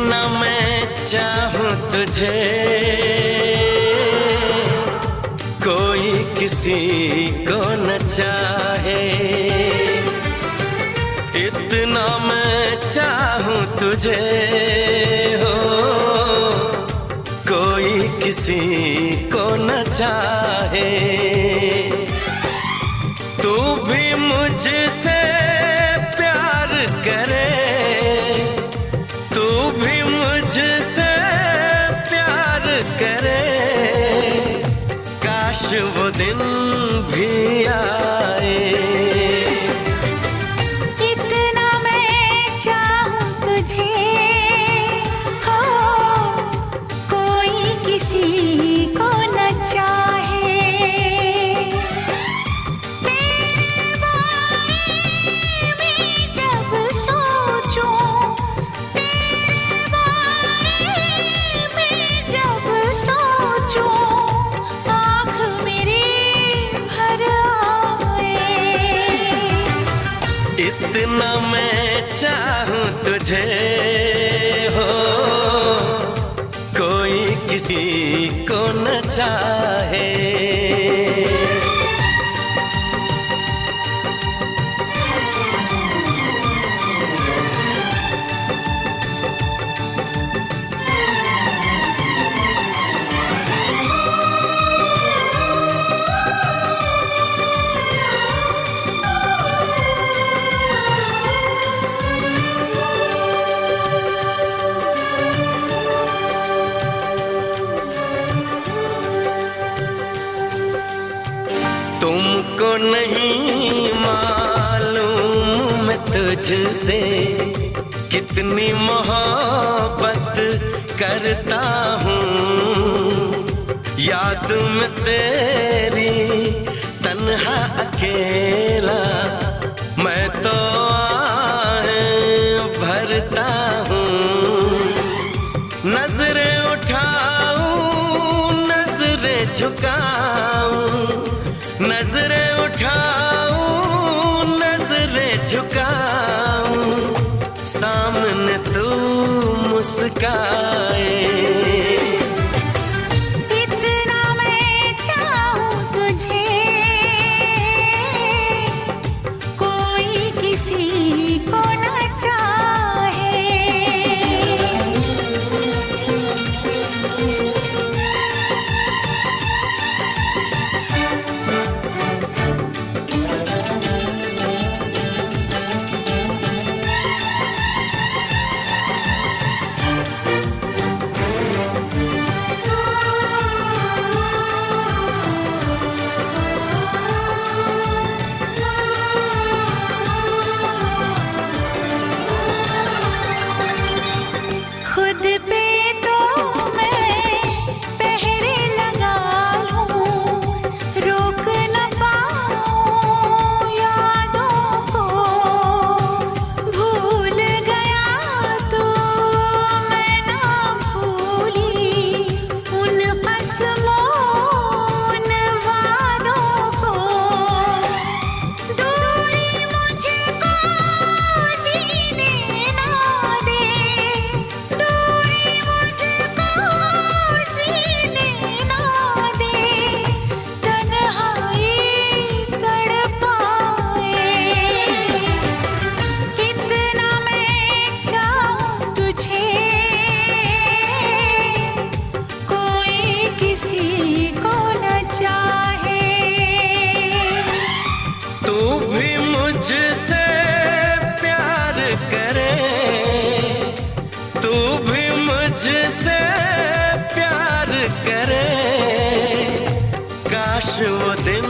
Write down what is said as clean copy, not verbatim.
इतना मैं चाहूं तुझे, कोई किसी को न चाहे। इतना मैं चाहूं तुझे हो, कोई किसी को न चाहे। तू भी मुझसे प्यार करे, तू भी मुझसे प्यार करे। काश वो दिन भी आए। इतना मैं चाहूं तुझे हो, कोई किसी को न चाहे। तेरे बारे में जब सोचूं, तेरे बारे में जब सोचूं, आँख मेरी भर आए। इतना मैं चाहूं तुझे हो, कोई किसी को न चाहे। तुमको नहीं मालूम मैं तुझसे कितनी मोहब्बत करता हूँ। याद में तेरी तन्हा अकेला मैं तो आहें भरता हूँ। नजरें उठाऊं, नजरें झुकाऊं, नजरें उठाऊं, नजरें झुकाऊं, सामने तू मुस्काए। इतना मैं चाहूं तुझे, कोई किसी को न चाहे। खुद पे तो मैं पहरे लगा लूं, रोक न पाऊं यादों को। भूल गया तो मैं ना भूली उन कसमों, उन वादों को। दूरी मुझको जीने ना दे, दूरी मुझको जीने ना दे, तन्हाई तड़पाए। इतना मैं चाहूं तुझे, कोई किसी को न चाहे। तू भी मुझसे प्यार करे, तू भी मुझसे प्यार करे। काश वो दिन